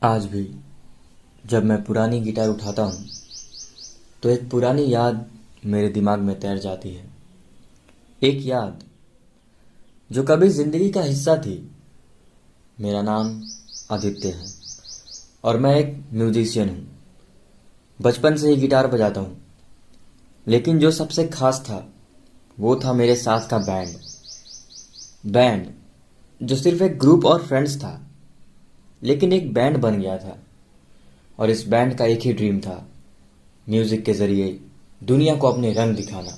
आज भी जब मैं पुरानी गिटार उठाता हूँ तो एक पुरानी याद मेरे दिमाग में तैर जाती है। एक याद जो कभी जिंदगी का हिस्सा थी। मेरा नाम आदित्य है और मैं एक म्यूजिशियन हूँ। बचपन से ही गिटार बजाता हूँ, लेकिन जो सबसे खास था वो था मेरे साथ का बैंड जो सिर्फ एक ग्रुप और फ्रेंड्स था, लेकिन एक बैंड बन गया था। और इस बैंड का एक ही ड्रीम था, म्यूजिक के जरिए दुनिया को अपने रंग दिखाना।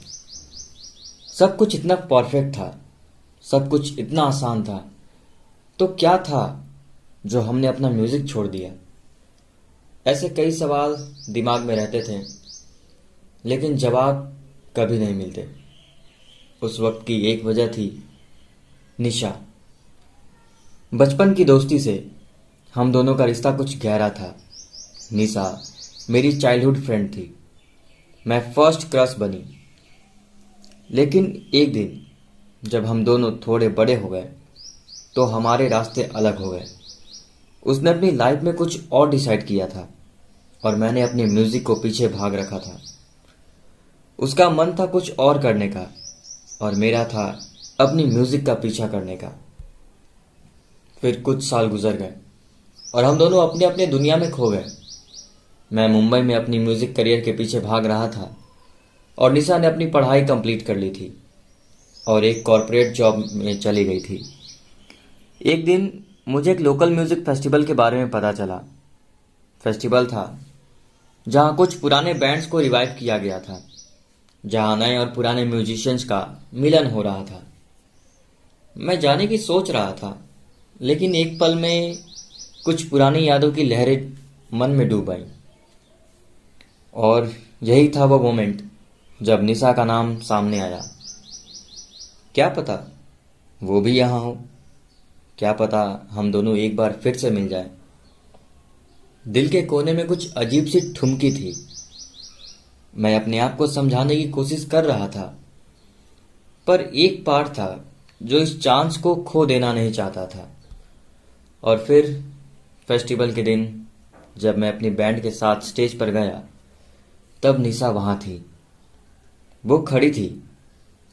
सब कुछ इतना परफेक्ट था, सब कुछ इतना आसान था, तो क्या था जो हमने अपना म्यूजिक छोड़ दिया? ऐसे कई सवाल दिमाग में रहते थे, लेकिन जवाब कभी नहीं मिलते। उस वक्त की एक वजह थी निशा। बचपन की दोस्ती से हम दोनों का रिश्ता कुछ गहरा था। निशा मेरी चाइल्डहुड फ्रेंड थी। मैं फर्स्ट क्रश बनी। लेकिन एक दिन जब हम दोनों थोड़े बड़े हो गए तो हमारे रास्ते अलग हो गए। उसने अपनी लाइफ में कुछ और डिसाइड किया था और मैंने अपने म्यूजिक को पीछे भाग रखा था। उसका मन था कुछ और करने का और मेरा था अपनी म्यूजिक का पीछा करने का। फिर कुछ साल गुजर गए और हम दोनों अपने अपने दुनिया में खो गए। मैं मुंबई में अपनी म्यूजिक करियर के पीछे भाग रहा था और निशा ने अपनी पढ़ाई कंप्लीट कर ली थी और एक कॉरपोरेट जॉब में चली गई थी। एक दिन मुझे एक लोकल म्यूजिक फेस्टिवल के बारे में पता चला। फेस्टिवल था जहां कुछ पुराने बैंड्स को रिवाइव किया गया था, जहां नए और पुराने म्यूजिशियंस का मिलन हो रहा था। मैं जाने की सोच रहा था, लेकिन एक पल में कुछ पुरानी यादों की लहरें मन में डूब आई। और यही था वो मोमेंट जब निशा का नाम सामने आया। क्या पता वो भी यहाँ हो, क्या पता हम दोनों एक बार फिर से मिल जाए। दिल के कोने में कुछ अजीब सी ठुमकी थी। मैं अपने आप को समझाने की कोशिश कर रहा था, पर एक पार्ट था जो इस चांस को खो देना नहीं चाहता था। और फिर फेस्टिवल के दिन जब मैं अपनी बैंड के साथ स्टेज पर गया, तब निशा वहां थी। वो खड़ी थी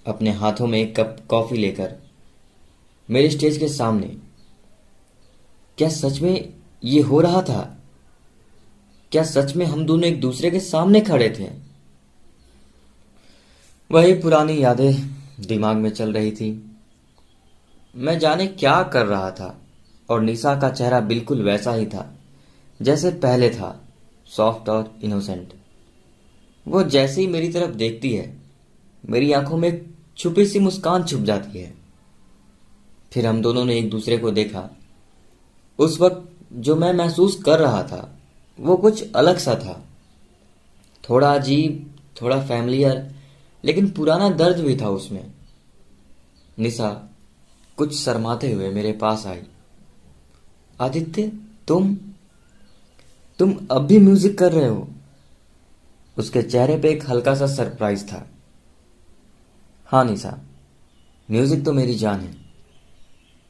अपने हाथों में एक कप कॉफी लेकर मेरे स्टेज के सामने। क्या सच में ये हो रहा था? क्या सच में हम दोनों एक दूसरे के सामने खड़े थे? वही पुरानी यादें दिमाग में चल रही थी। मैं जाने क्या कर रहा था और निशा का चेहरा बिल्कुल वैसा ही था जैसे पहले था, सॉफ्ट और इनोसेंट। वो जैसे ही मेरी तरफ देखती है, मेरी आंखों में एक छुपी सी मुस्कान छुप जाती है। फिर हम दोनों ने एक दूसरे को देखा। उस वक्त जो मैं महसूस कर रहा था वो कुछ अलग सा था, थोड़ा अजीब, थोड़ा फैमिलियर, लेकिन पुराना दर्द भी था उसमें। निशा कुछ शर्माते हुए मेरे पास आई। आदित्य, तुम अब भी म्यूजिक कर रहे हो? उसके चेहरे पे एक हल्का सा सरप्राइज था। हाँ निशा, म्यूजिक तो मेरी जान है।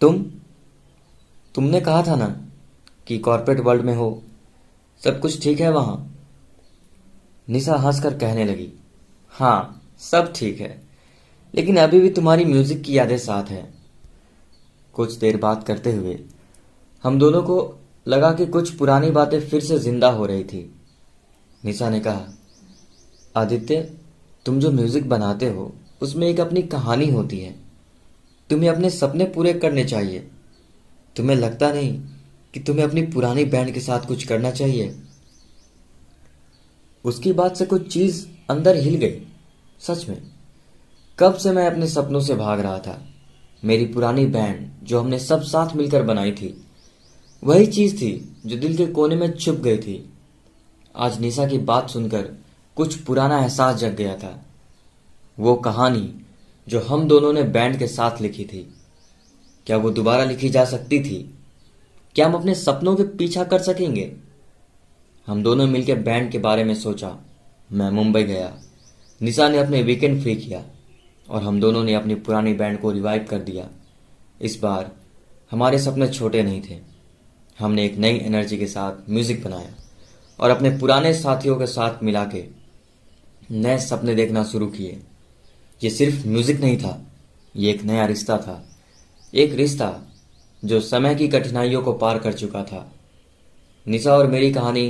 तुम तुमने कहा था ना कि कॉर्पोरेट वर्ल्ड में हो, सब कुछ ठीक है वहां? निशा हंसकर कहने लगी, हाँ सब ठीक है, लेकिन अभी भी तुम्हारी म्यूजिक की यादें साथ हैं। कुछ देर बात करते हुए हम दोनों को लगा कि कुछ पुरानी बातें फिर से जिंदा हो रही थी। निशा ने कहा, आदित्य, तुम जो म्यूजिक बनाते हो उसमें एक अपनी कहानी होती है। तुम्हें अपने सपने पूरे करने चाहिए। तुम्हें लगता नहीं कि तुम्हें अपनी पुरानी बैंड के साथ कुछ करना चाहिए? उसकी बात से कुछ चीज अंदर हिल गई। सच में कब से मैं अपने सपनों से भाग रहा था। मेरी पुरानी बैंड जो हमने सब साथ मिलकर बनाई थी, वही चीज थी जो दिल के कोने में छुप गई थी। आज निशा की बात सुनकर कुछ पुराना एहसास जग गया था। वो कहानी जो हम दोनों ने बैंड के साथ लिखी थी, क्या वो दोबारा लिखी जा सकती थी? क्या हम अपने सपनों के पीछा कर सकेंगे? हम दोनों मिलकर बैंड के बारे में सोचा। मैं मुंबई गया, निशा ने अपने वीकेंड फ्री किया और हम दोनों ने अपनी पुरानी बैंड को रिवाइव कर दिया। इस बार हमारे सपने छोटे नहीं थे, हमने एक नई एनर्जी के साथ म्यूजिक बनाया और अपने पुराने साथियों के साथ मिला के नए सपने देखना शुरू किए। ये सिर्फ म्यूजिक नहीं था, ये एक नया रिश्ता था। एक रिश्ता जो समय की कठिनाइयों को पार कर चुका था। निशा और मेरी कहानी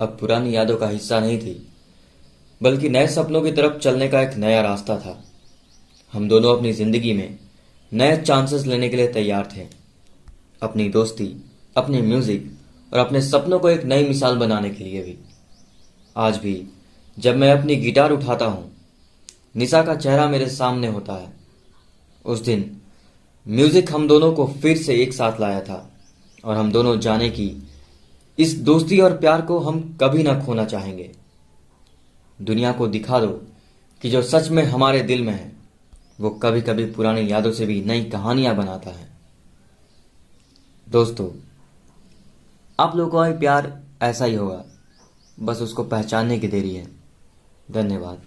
अब पुरानी यादों का हिस्सा नहीं थी, बल्कि नए सपनों की तरफ चलने का एक नया रास्ता था। हम दोनों अपनी जिंदगी में नए चांसेस लेने के लिए तैयार थे। अपनी दोस्ती, अपने म्यूजिक और अपने सपनों को एक नई मिसाल बनाने के लिए भी। आज भी जब मैं अपनी गिटार उठाता हूं, निशा का चेहरा मेरे सामने होता है। उस दिन म्यूजिक हम दोनों को फिर से एक साथ लाया था और हम दोनों जाने की इस दोस्ती और प्यार को हम कभी ना खोना चाहेंगे। दुनिया को दिखा दो कि जो सच में हमारे दिल में है वो कभी कभी पुरानी यादों से भी नई कहानियां बनाता है। दोस्तों, आप लोगों का भी प्यार ऐसा ही होगा, बस उसको पहचानने की देरी है। धन्यवाद।